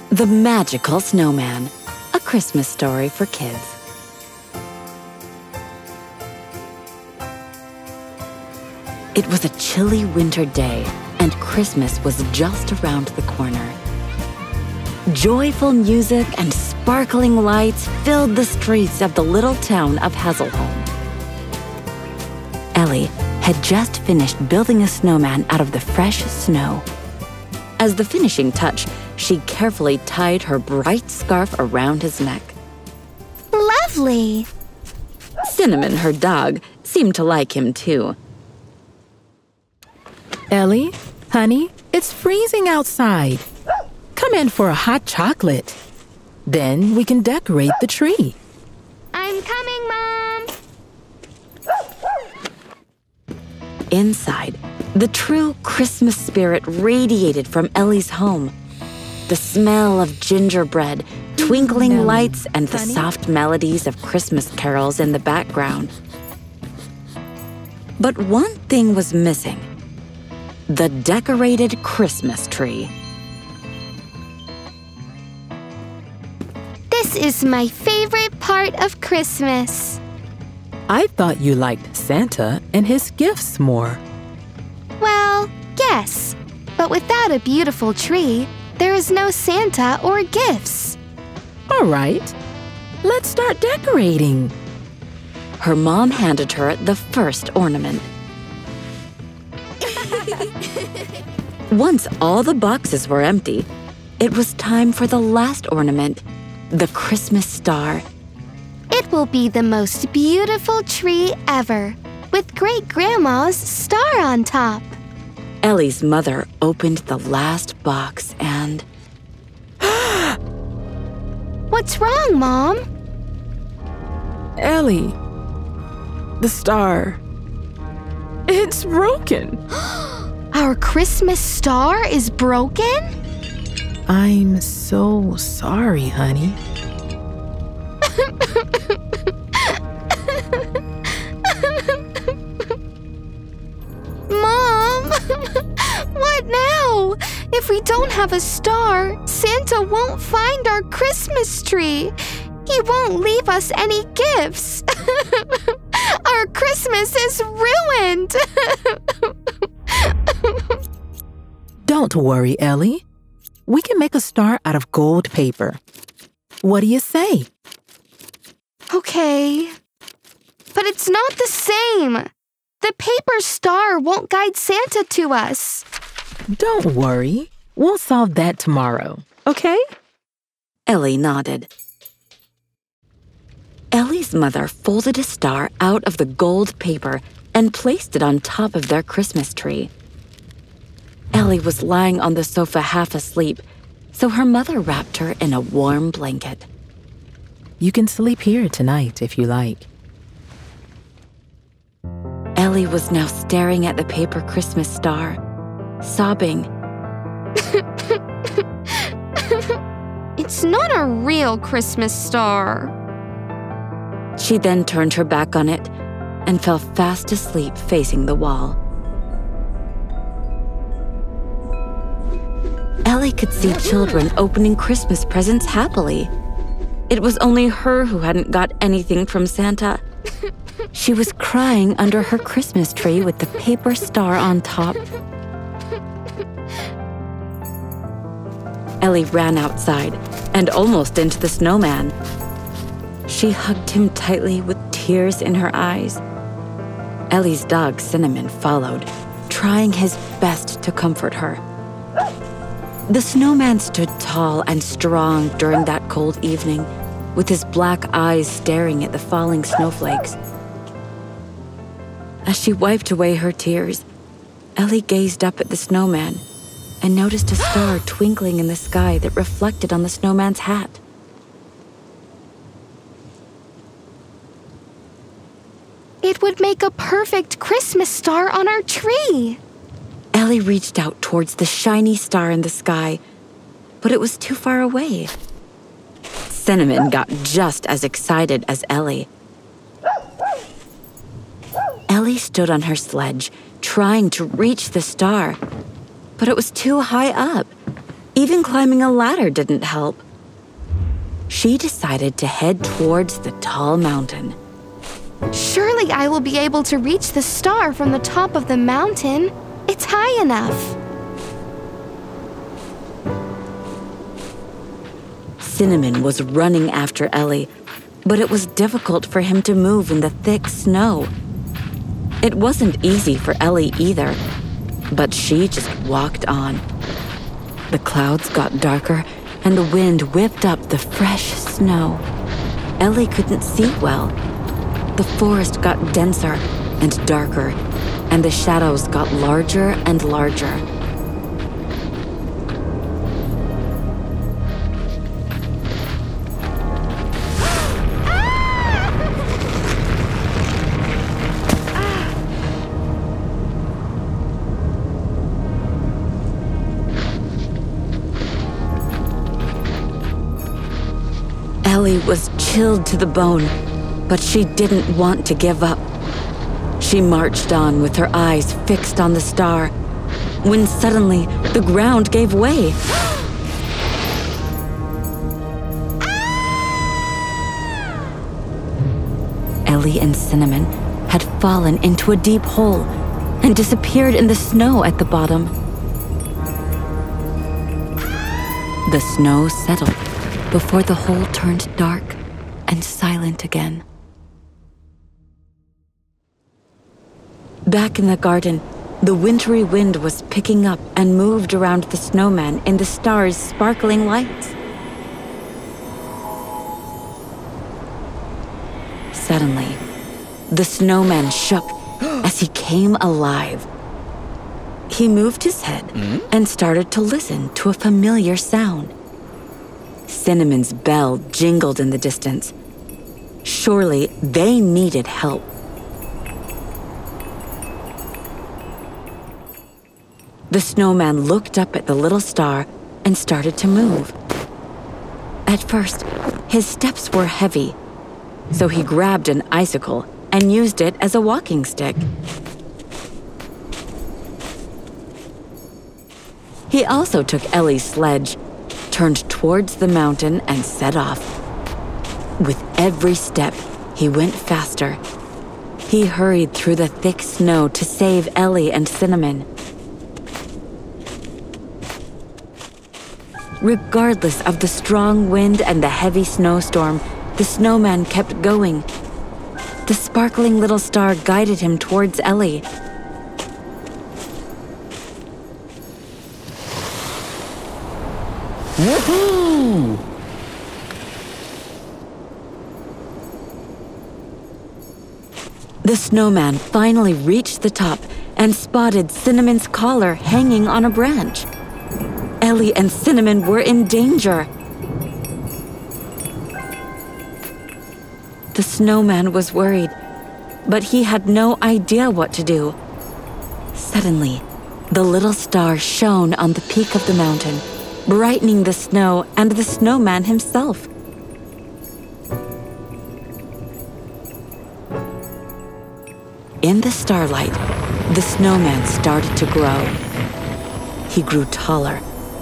The Magical Snowman, a Christmas story for kids. It was a chilly winter day, and Christmas was just around the corner. Joyful music and sparkling lights filled the streets of the little town of Hazelholm. Ellie had just finished building a snowman out of the fresh snow. As the finishing touch, she carefully tied her bright scarf around his neck. Lovely! Cinnamon, her dog, seemed to like him too. Ellie, honey, it's freezing outside. Come in for a hot chocolate. Then we can decorate the tree. I'm coming, Mom! Inside, the true Christmas spirit radiated from Ellie's home. The smell of gingerbread, twinkling lights, and the soft melodies of Christmas carols in the background. But one thing was missing: the decorated Christmas tree. This is my favorite part of Christmas. I thought you liked Santa and his gifts more. Well, yes, but without a beautiful tree, there is no Santa or gifts. All right, let's start decorating. Her mom handed her the first ornament. Once all the boxes were empty, it was time for the last ornament, the Christmas star. It will be the most beautiful tree ever, with Great-Grandma's star on top. Ellie's mother opened the last box and... What's wrong, Mom? Ellie, the star, it's broken. Our Christmas star is broken? I'm so sorry, honey. Mom! What now? If we don't have a star, Santa won't find our Christmas tree. He won't leave us any gifts. Our Christmas is ruined. Don't worry, Ellie. We can make a star out of gold paper. What do you say? Okay. But it's not the same. The paper star won't guide Santa to us. Don't worry. We'll solve that tomorrow, okay? Ellie nodded. Ellie's mother folded a star out of the gold paper and placed it on top of their Christmas tree. Ellie was lying on the sofa half asleep, so her mother wrapped her in a warm blanket. You can sleep here tonight if you like. Ellie was now staring at the paper Christmas star, sobbing. It's not a real Christmas star. She then turned her back on it and fell fast asleep facing the wall. Ellie could see children opening Christmas presents happily. It was only her who hadn't got anything from Santa. She was crying under her Christmas tree with the paper star on top. Ellie ran outside and almost into the snowman. She hugged him tightly with tears in her eyes. Ellie's dog, Cinnamon, followed, trying his best to comfort her. The snowman stood tall and strong during that cold evening, with his black eyes staring at the falling snowflakes. As she wiped away her tears, Ellie gazed up at the snowman and noticed a star twinkling in the sky that reflected on the snowman's hat. It would make a perfect Christmas star on our tree. Ellie reached out towards the shiny star in the sky, but it was too far away. Cinnamon got just as excited as Ellie. Ellie stood on her sledge, trying to reach the star, but it was too high up. Even climbing a ladder didn't help. She decided to head towards the tall mountain. Surely I will be able to reach the star from the top of the mountain. It's high enough. Cinnamon was running after Ellie, but it was difficult for him to move in the thick snow. It wasn't easy for Ellie either, but she just walked on. The clouds got darker and the wind whipped up the fresh snow. Ellie couldn't see well. The forest got denser and darker, and the shadows got larger and larger. Ellie was chilled to the bone, but she didn't want to give up. She marched on with her eyes fixed on the star, when suddenly the ground gave way. Ellie and Cinnamon had fallen into a deep hole and disappeared in the snow at the bottom. The snow settled before the hole turned dark and silent again. Back in the garden, the wintry wind was picking up and moved around the snowman in the star's sparkling lights. Suddenly, the snowman shook as he came alive. He moved his head and started to listen to a familiar sound. Cinnamon's bell jingled in the distance. Surely they needed help. The snowman looked up at the little star and started to move. At first, his steps were heavy, so he grabbed an icicle and used it as a walking stick. He also took Ellie's sledge, turned towards the mountain, and set off. With every step, he went faster. He hurried through the thick snow to save Ellie and Cinnamon. Regardless of the strong wind and the heavy snowstorm, the snowman kept going. The sparkling little star guided him towards Ellie. Woohoo! The snowman finally reached the top and spotted Cinnamon's collar hanging on a branch. Ellie and Cinnamon were in danger. The snowman was worried, but he had no idea what to do. Suddenly, the little star shone on the peak of the mountain, brightening the snow and the snowman himself. In the starlight, the snowman started to grow. He grew taller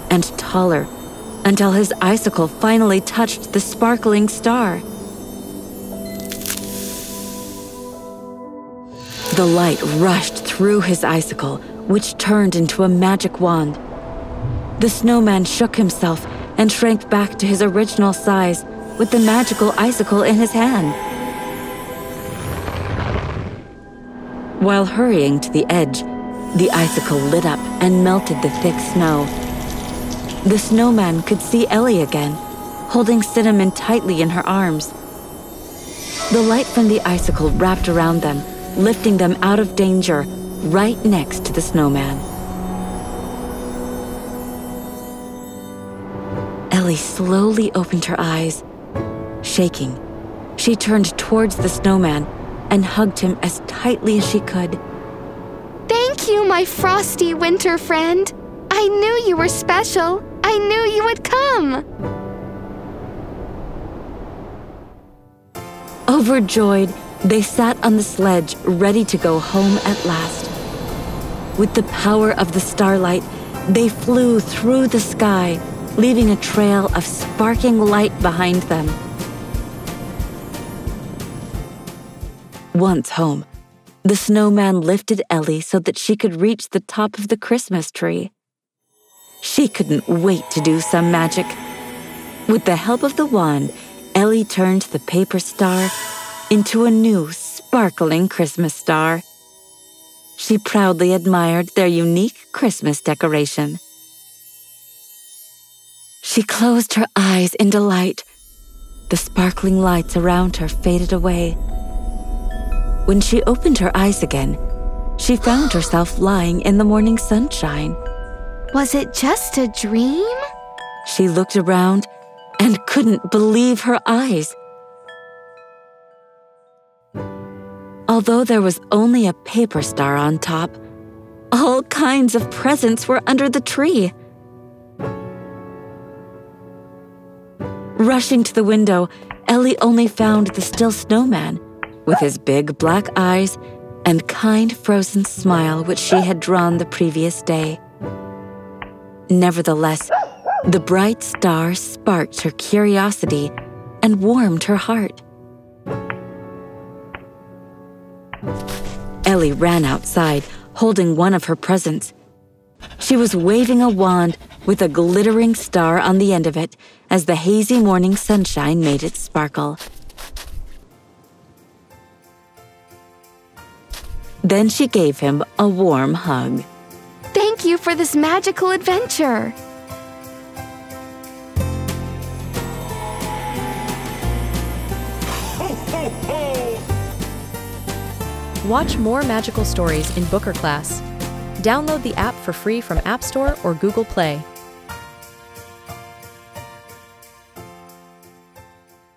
and taller until his icicle finally touched the sparkling star. The light rushed through his icicle, which turned into a magic wand. The snowman shook himself and shrank back to his original size with the magical icicle in his hand. While hurrying to the edge, the icicle lit up and melted the thick snow. The snowman could see Ellie again, holding Cinnamon tightly in her arms. The light from the icicle wrapped around them, lifting them out of danger, right next to the snowman. Ellie slowly opened her eyes. Shaking, she turned towards the snowman and hugged him as tightly as she could. Thank you, my frosty winter friend. I knew you were special. I knew you would come. Overjoyed, they sat on the sledge, ready to go home at last. With the power of the starlight, They flew through the sky, leaving a trail of sparkling light behind them. Once home, the snowman lifted Ellie so that she could reach the top of the Christmas tree. She couldn't wait to do some magic. With the help of the wand, Ellie turned the paper star into a new, sparkling Christmas star. She proudly admired their unique Christmas decoration. She closed her eyes in delight. The sparkling lights around her faded away. When she opened her eyes again, she found herself lying in the morning sunshine. Was it just a dream? She looked around and couldn't believe her eyes. Although there was only a paper star on top, all kinds of presents were under the tree. Rushing to the window, Ellie only found the still snowman with his big black eyes and kind frozen smile which she had drawn the previous day. Nevertheless, the bright star sparked her curiosity and warmed her heart. Ellie ran outside, holding one of her presents. She was waving a wand with a glittering star on the end of it as the hazy morning sunshine made it sparkle. Then she gave him a warm hug. Thank you for this magical adventure. Watch more magical stories in Booker Class. Download the app for free from App Store or Google Play.